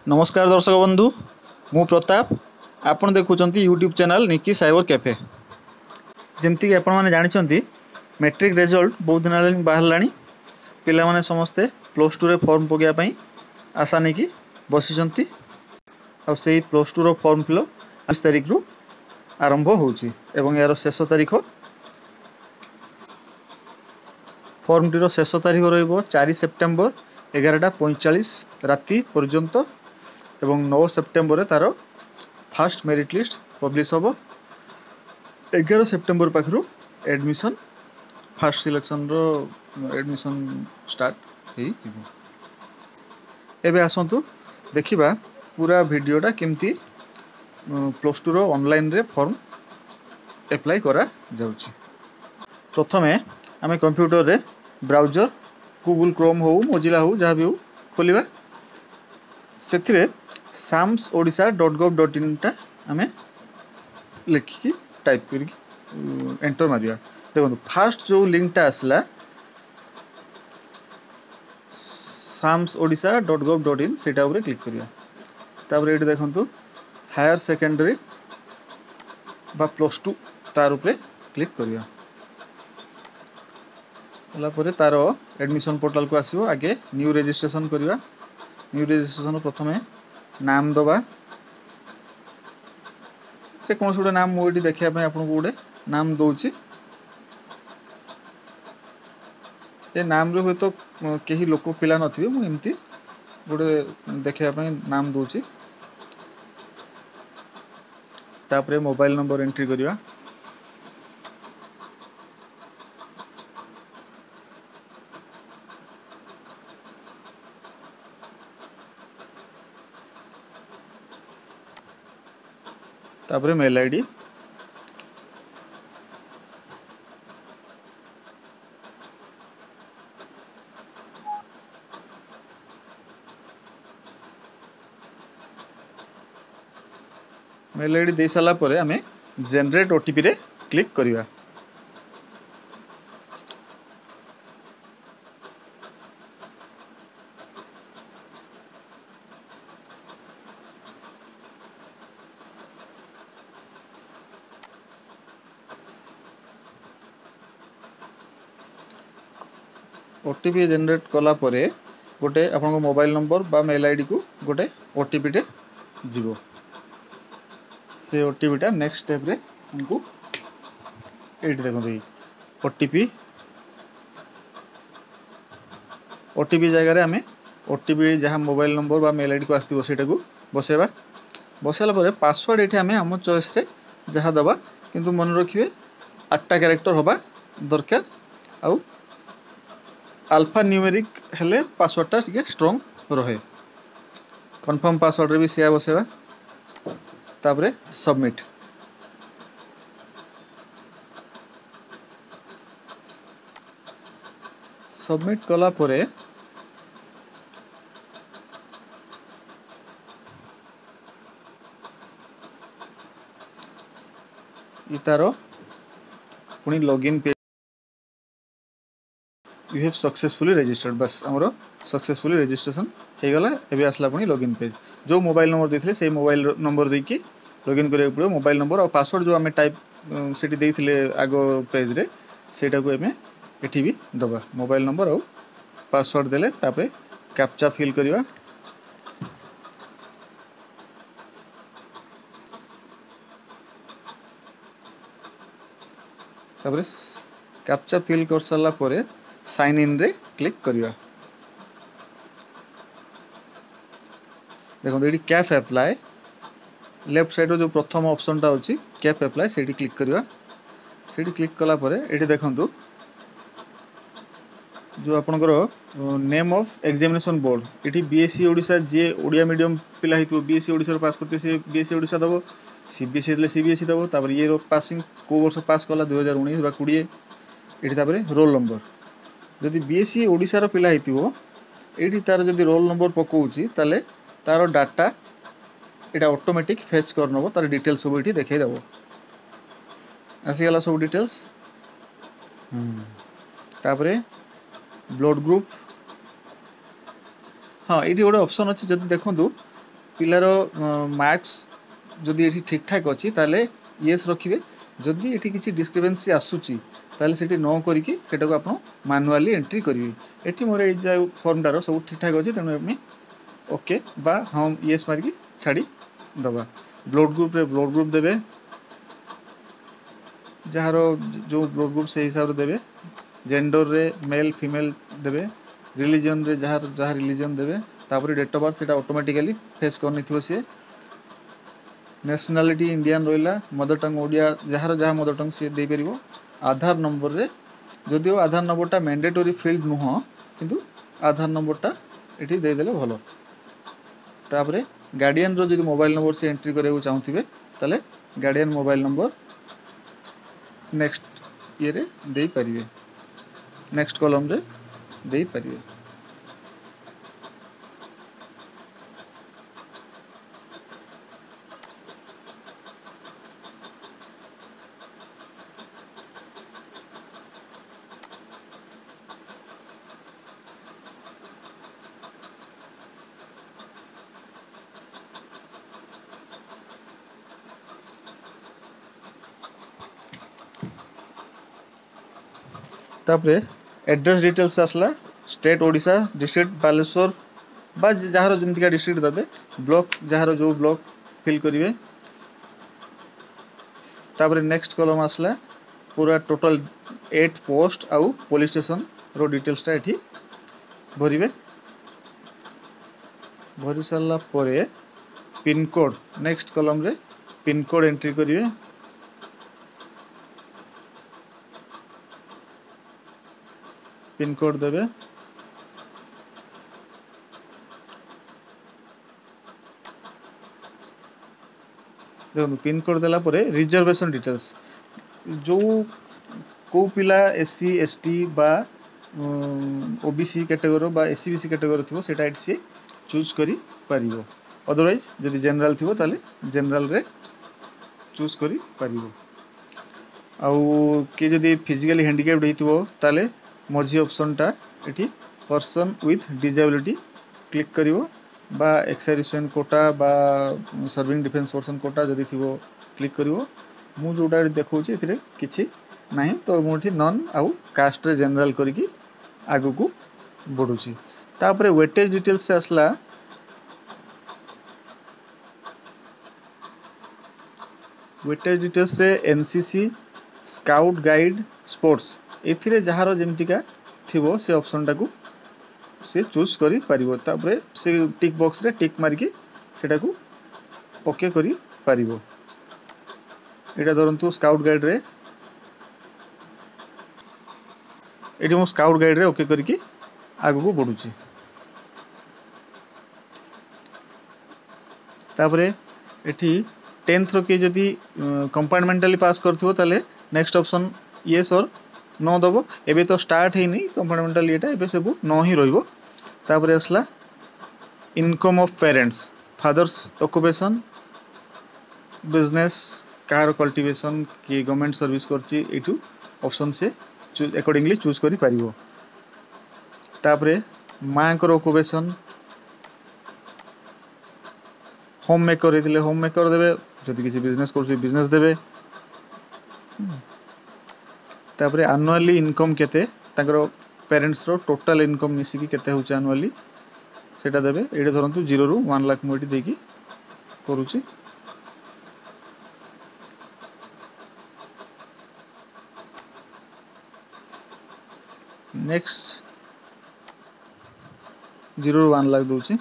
नमस्कार दर्शक बंधु मु प्रताप आपण देखुं यूट्यूब चैनल निकी साइबर कैफे। जमती कि आपण मैंने जानते मैट्रिक रिजल्ट बहुत दिन बाहर पिला माने समस्ते प्लस टू रे फॉर्म पकाइवाई आशा नहीं कि बसी से प्लस टू रो फॉर्म फिलअप 20 तारिख रु आरंभ होची एवं यार शेष तारीख फॉर्म टीर शेष तारीख रहिबो 4 सेप्टेम्बर 11:45 राति पर्यंत एवं 9 सेप्टेम्बर तार फास्ट मेरिट लिस्ट पब्लिश हम 11 सेप्टेम्बर पाखु एडमिशन फास्ट सिलेक्शन रो एडमिशन स्टार्ट हो। एबे आसंतु देखिबा पूरा वीडियोटा केमती प्लस टू रो ऑनलाइन रे फॉर्म अप्लाई करा जाउची। प्रथमे आमे कंप्यूटर रे ब्राउजर गूगल क्रोम हो मोजिला हो जहाँ भी हो खोलिबा सेथिरे samsodisha.gov.in टा आमे लिखिकी टाइप करके एंटर मारिया। देखो फास्ट जो लिंक टा आसला samsodisha.gov.in सेटा ऊपर क्लिक करिया। तापर एठी देखंतु हायर सेकेंडरी बा प्लस टू तार ऊपर क्लिक करिया। होला परे तार एडमिशन पोर्टल को आसीबो। आगे न्यू रजिस्ट्रेशन करिया। न्यू रजिस्ट्रेशन प्रथमे नाम दबा से कौन गोटे नाम मुझे देखा आपको गोटे नाम दूची ए नाम रे हुए तो कहीं लोक पिला नथिबे मु एमती गोटे देखा नाम दूची। तापरे मोबाइल नंबर एंट्री करिया। तापरे मेल आईडी मेल आईडी दे साला परे हमें जनरेट ओटीपी रे क्लिक करिया। ओटीपी जनरेट कला परे गोटे आपन मोबाइल नंबर बा मेल आईडी को गोटे ओटीपी टे जीवो। से ओटीपी टा नेक्स्ट स्टेप रे हमको एठी देखो ओटीपी जगह रे हमें ओटीपी जहाँ मोबाइल नंबर बा मेल आईडी को आस्तिबो सेटा को बसेबा। बसेला परे पासवर्ड एठी हमें हम चॉइस रे जहाँ दबा किंतु मन रखिबे 8टा कैरेक्टर होबा दरकार आउ अल्फा न्यूमेरिक हेले पासवर्ड टा टिके स्ट्रांग रहे। कंफर्म पासवर्ड रे भी सेया बसेबा। तापरे सबमिट सबमिट कला परे इतारो पुनी login page you have successfully registered बस हमरो सक्सेसफुली रजिस्ट्रेशन हो गला। एबे आसला पुनी लॉगिन पेज जो मोबाइल नंबर देथिले से मोबाइल नंबर देकी लॉगिन करे पड़ो। मोबाइल नंबर और पासवर्ड जो हमें टाइप सेठी देथिले आगो पेज रे सेटा को हमें एठी भी दबा मोबाइल नंबर और पासवर्ड देले तापे कैप्चा फिल करिवा। तापरे कैप्चा फिल कर साला परे साइन इन रे क्लिक करिवा। देखो ये कैफ अप्लाई लेफ्ट साइड रो जो प्रथम ऑप्शन टा होची कैफ अप्लाई सेठी क्लिक करिवा। सेठी क्लिक कला परे एठी देखंतु जो आपनकर नेम ऑफ एग्जामिनेशन बोर्ड एठी बीएससी ओडिशा जे ओडिया मीडियम पिला हितो बीएससी ओडिशा पास करते से बीएससी ओडिशा दबो। सीबीएसई देले सीबीएसई दबो। तापर ये रो पासिंग को वर्ष पास कला 2019 बा 20 एठी तापर रोल नंबर जदि बीएससी ओडिशा रो पिला हितो एठी तार जदि रोल नंबर पकोउची ताले तार डाटा एटा ऑटोमेटिक फेच कर नबो। तार डिटेल्स सब एठी देखाइ दबो। आसी गला सब डिटेल्स तापरे ब्लड ग्रुप हाँ ये गोटे ऑप्शन अच्छी जब देखो ପିଲାର ମାର୍କ୍ସ ଯଦି ଏଠି ଠିକ୍ ଠାକ୍ ଅଛି ତାହେଲେ ୟେସ୍ ରଖିବେ। ଯଦି ଏଠି କିଛି ଡିସ୍କ୍ରିପେନ୍ସି ଆସୁଛି ତାହେଲେ ସେଠି ନ କରିକି ସେଟାକୁ ଆପଣ ମାନୁଆଲି ଏଣ୍ଟ୍ରି କରିବେ। ଏଠି ମୋର ଏଇ ଯେଉଁ ଫର୍ମଟାର ସବୁ ଠିକ୍ ଠାକ୍ ଅଛି, ତେଣୁ ଆମେ ଓକେ বা ହଁ ୟେସ୍ ମାରିକି ଛାଡ଼ି ଦେବା। ବ୍ଲଡ଼ ଗ୍ରୁପ୍ରେ ବ୍ଲଡ଼ ଗ୍ରୁପ୍ ଦେବେ, ଯାହାର ଯେଉଁ ବ୍ଲଡ଼ ଗ୍ରୁପ୍ ସେଇ ହିସାବରେ ଦେବେ। ଜେଣ୍ଡରରେ মেল ফিমেল ଦେବେ। ରିଲିଜନରେ ଯାହା ରିଲିଜନ୍ ଦେବେ। ତାପରେ ଡେଟ୍ ଅଫ୍ ବାର୍ଥ ସେଇଟା ଅଟୋମେଟିକାଲି ଫେସ୍ କରିନେଇଥିବ ସିଏ। ନ୍ୟାସନାଲିଟି ଇଣ୍ଡିଆନ୍ ରହିଲା। ମଦର ଟଙ୍ଗ ଓଡ଼ିଆ, ଯାହାର ଯାହା ମଦର ଟଙ୍ଗ ସିଏ ଦେଇପାରିବ। ଆଧାର ନମ୍ବରରେ, ଯଦିଓ ଆଧାର ନମ୍ବରଟା ମ୍ୟାଣ୍ଡେଟୋରି ଫିଲ୍ଡ ନୁହଁ, କିନ୍ତୁ ଆଧାର ନମ୍ବରଟା ଏଠି ଦେଇଦେଲେ ଭଲ। ତାପରେ ଗାର୍ଡ଼ିଆନର ଯଦି ମୋବାଇଲ ନମ୍ବର ସେ ଏଣ୍ଟ୍ରି କରିବାକୁ ଚାହୁଁଥିବେ ତାହେଲେ ଗାର୍ଡ଼ିଆନ ମୋବାଇଲ ନମ୍ବର ନେକ୍ସଟ ଇଏରେ ଦେଇପାରିବେ, ନେକ୍ସଟ କଲମରେ ଦେଇପାରିବେ। ତାପରେ एड्रेस डिटेल्स आसला। स्टेट ओडिशा, डिस्ट्रिक्ट बालेश्वर बा जहाँ जमीका डिस्ट्रिक्ट देवे, ब्लॉक जहाँ जो ब्लॉक फिल करेंगे। तापर नेक्स्ट कॉलम आसला पूरा टोटल 8 पोस्ट आउ पुलिस स्टेशन रो डिटेल्सटा एठी भरिवे। भरी सारा परे पिन कोड, नेक्स्ट कॉलम रे पिन कोड एंट्री करेंगे। पिन कोड देवे। देखो पिन कोड देला परे रिजर्वेशन डिटेल्स, जो को पिला एससी एसटी बा ओबीसी कैटेगरी बा एससी बीसी कैटेगरी थी सेटा एट सी चूज करी पारिबो। अदरवाइज जदि जनरल थी ताले जनरल रे चूज करी पारिबो। आउ कि जदि फिजिकली हैंडिकैप्ड हेतिबो ताले मझी ऑप्शनटा एठी पर्सन विथ डिसेबिलिटी क्लिक करिवो, बा एक्साइजेशन कोटा बा सर्विंग डिफेंस पर्सन कोटा जदि थी क्लिक करिवो। मु जोटा देखौछि एथिरे किछि नहीं, तो मुठी नन आउ कास्ट रे जनरल करिकी आगु को बढ़ुछि। तापरे वेटेज डिटेल्स से आसला। वेटेज डिटेल्स रे एनसीसी, स्काउट गाइड, स्पोर्ट्स एथिरे जहार जेमतिका थिबो से ऑप्शन टाकू से चूज करी पारिबो। तापरे से टिक बॉक्स रे टिक मारिकी सेटाकू ओके करी पारिबो। एटा धरंतु स्काउट गाइड रे, एटी मो स्काउट गाइड रे ओके करिकी आगु को बढ़ुछि। तापरे एठी 10th रो के जदि कंपार्टमेंटली पास करथिबो ताले नेक्स्ट ऑप्शन यस और नो दबो। एबे तो स्टार्ट हेनी कंपार्टमेंटल एटा, एबे सब नो ही रहइबो। तापरे असला income of parents, father's occupation, business कार कल्टिवेशन कि गवर्नमेंट सर्विस करछि, एठू ऑप्शन से अकॉर्डिंगली चूज करी पारिबो। तापरे मां को ऑक्युपेशन, होम मेकर हेतिले होम मेकर देबे, जदि किसी बिजनेस करछि बिजनेस देबे। तापरे एनुअली इनकम केते, ताकर पेरेंट्स रो टोटल इनकम मिसिकी केते होछि एनुअली सेटा देबे। एडे धरंतु 0 रु 1 लाख मोटी देकी करूछि। नेक्स्ट 0 रु 1 लाख दोछि।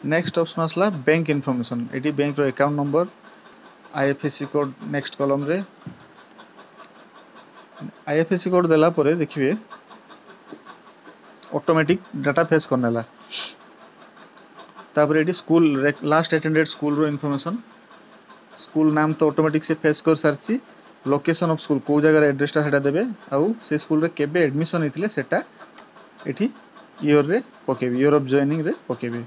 नेक्स्ट ऑप्शन आसला बैंक इनफॉरमेशन, एटी बैंक रो account number, IFSC code next column रे। आईएफएससी कोड देला परे देखिए ऑटोमेटिक डाटा फेस करनेला। तापर एटी स्कूल लास्ट अटेंडेड स्कूल रो इनफॉरमेशन, स्कूल नाम तो ऑटोमेटिक से फेस कर सारछि। लोकेशन ऑफ स्कूल को जगह एड्रेस टा सेटा देबे, आउ से स्कूल रे केबे एडमिशन हेतिले सेटा एठी ईयर रे पकेबे, ईयर ऑफ जॉइनिंग रे पकेबे।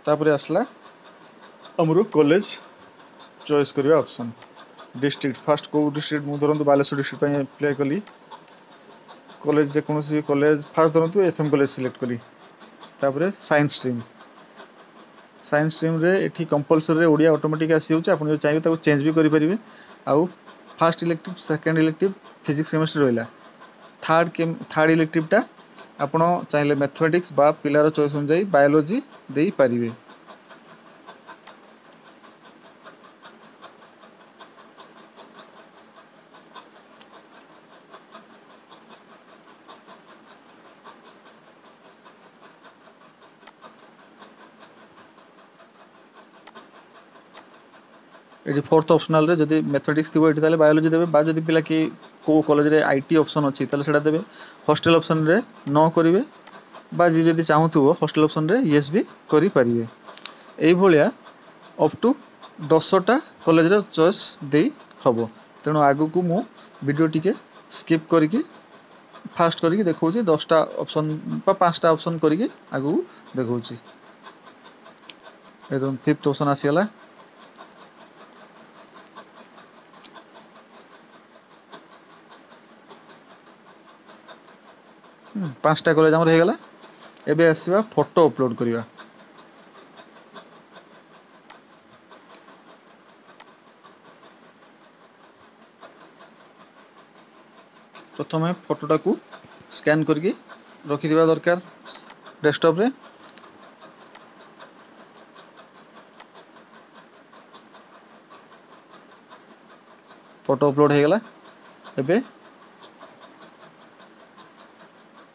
तापर आसला हमरो कॉलेज चॉइस करबा ऑप्शन। डिस्ट्रिक्ट फास्ट को डिस्ट्रिक्ट मु धरतु बालेश्वर डिस्ट्रिक्ट पे अप्लाई कली कॉलेज जेकोसी कॉलेज फास्ट धरतु एफएम कॉलेज सिलेक्ट कली तापर साइंस स्ट्रीम रे एठी कंपलसरी रे ओडिया ऑटोमेटिक आसी होउछ आपण जो चाहिए ताको चेंज भी करि परिबे आउ first elective second elective physics chemistry रहला थर्ड इलेक्टिव टा आपण चाहिले मैथमेटिक्स बा पिलार चॉइस अनुसार बायोलॉजी देई परिबे ये फोर्थ ऑप्शनल रे जदि मैथमेटिक्स थी ये ताले बायोलॉजी देबे बा जदि पिला कि को कॉलेज रे आईटी ऑप्शन अछि ताले सेटा देबे हॉस्टल ऑप्शन रे न करिवे बा जी जदि चाहूथुबो हॉस्टल ऑप्शन रे यस भी करि परिवे एई भलिया अप टू 10टा कॉलेज रे चॉइस देई हबो तेणु आगु को मु वीडियो टिके स्किप करके फास्ट करके देखौची 10टा ऑप्शन बा 5टा ऑप्शन करके आगु देखौची एकदम फिफ्थ ऑप्शन आसीला 5टा कॉलेज हमर हे गेला एबे आसीबा फोटो अपलोड करिवा प्रथमे फोटोटा को स्कैन करके रखि दिबा दरकार डेस्कटॉप रे फोटो अपलोड हे गेला एबे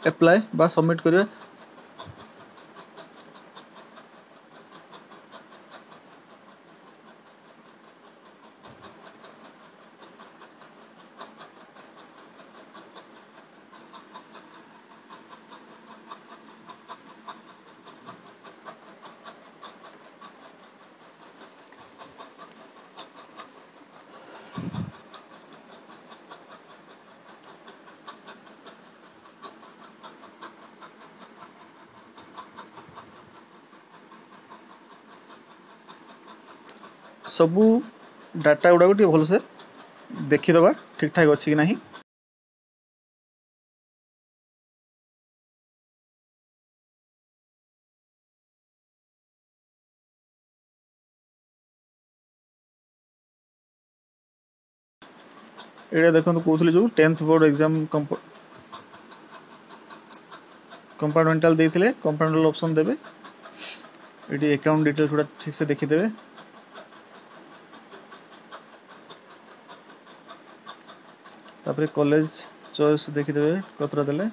अप्लाई बा सबमिट करिवे सबू डाटा गुड़ा टे भल से देखीदबा ठीक ठाक अच्छी कि नहीं ये देखो कहते जो 10th बोर्ड एग्जाम कंपार्टमेंटाल देते कंपार्टमेंटाल ऑप्शन देवे ये अकाउंट डिटेल्स गुड़ा ठीक से देखीदेवे तापर कॉलेज चॉइस देखीदेवे कतरा देले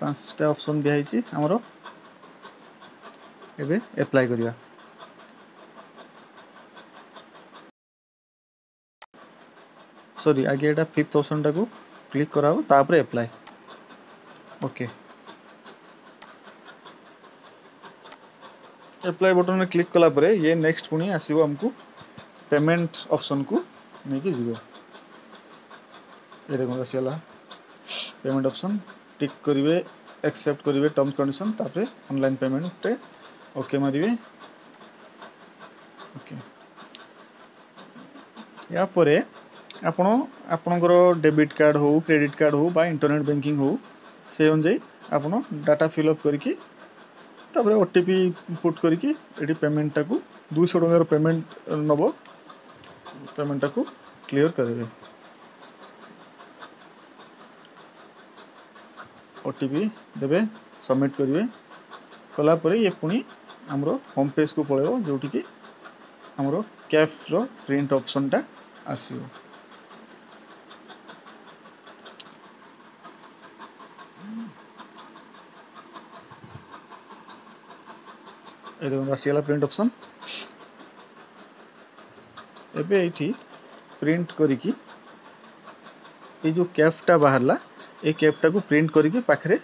5टा ऑप्शन दिखाई हमरो एबे अप्लाई करिया सॉरी आगे एटा फिफ्थ ऑप्शन टाको क्लिक कराओ तापर अप्लाई ओके अप्लाई बटन में क्लिक कला परे ये नेक्स्ट पुनी आसीबो हमको पेमेंट ऑप्शन को नहीं कि जीवो ये देखो आसीला पेमेंट ऑप्शन टिक करिवे एक्सेप्ट करिवे टर्म्स कंडीशन तापर ऑनलाइन पेमेंट रे ओके मारिवे ओके या परे आपण आपणकर डेबिट कार्ड हो क्रेडिट कार्ड हो बा इंटरनेट बैंकिंग हो से अनुसार आपण डाटा फिलअप करके तापर ओटीपी पुट करके एटी पेमेंट टाको 200 टंकार पेमेंट नबो पेमेंट टाको क्लियर करेंगे ओटीपी देवे सबमिट करेंगे कला परे ये पुणी हमरो होम पेज को पळेबो जोटी कि हमरो कैफ रो प्रिंट ऑप्शन टा आसीबो एदो आसीला प्रिंट ऑप्शन एबे एठी प्रिंट करिकी ये जो कैफटा बाहरला ए कैफटा को प्रिंट करिकी पाखरे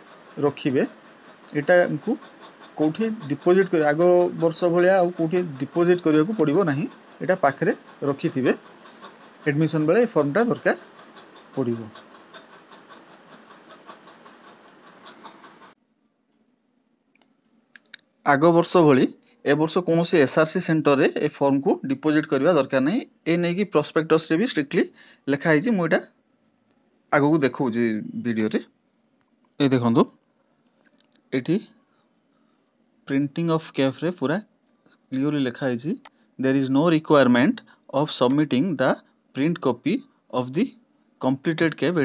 रखिबे एटा को कोठी डिपॉजिट कर आगो वर्ष भलिया आ कोठी डिपॉजिट करिया को पड़िबो नाही एटा पाखरे रखिथिबे एडमिशन बेले फॉर्मटा दरकार पड़िबो आगो वर्ष भली ए वर्ष कौन एसआरसी सेंटर रे ए फॉर्म को डिपोजिट करवा दरकार नहीं ए नहीं कि प्रोस्पेक्टस रे भी स्ट्रिक्टली लिखा है मुझे आगू को देखो वीडियो रे ए देखंतु एठी प्रिंटिंग ऑफ कैफ रे पूरा क्लियरली लिखा है there is no requirement of submitting the print copy of the completed CAF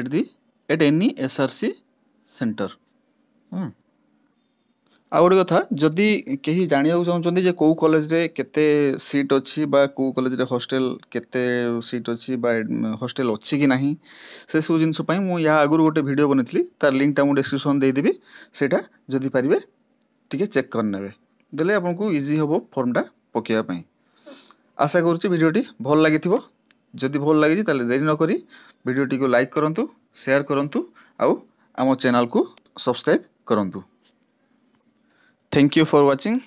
at any SRC centre. आ गोटे कथा जदि कहीं जाना चाहते जे कौ कॉलेज रे केते सीट अच्छी बा कौ कॉलेज रे हॉस्टल केते सीट अच्छी बा हॉस्टल अच्छी कि नहीं से सब जिनस मु या आगु गोटे वीडियो बनई तार लिंक टा मु डिस्क्रिप्शन दे देबी सेटा जदि पारिबे टिके चेक करनेबे देले आपनको इजी होबो फॉर्म टा पकेया पई। आशा करूची वीडियोटी भल लागिथिबो जदि भल लागिछि ताले देरी न करी वीडियोटी को लाइक करंतु शेयर करंतु आउ आम चैनल को सब्सक्राइब करंतु। Thank you for watching.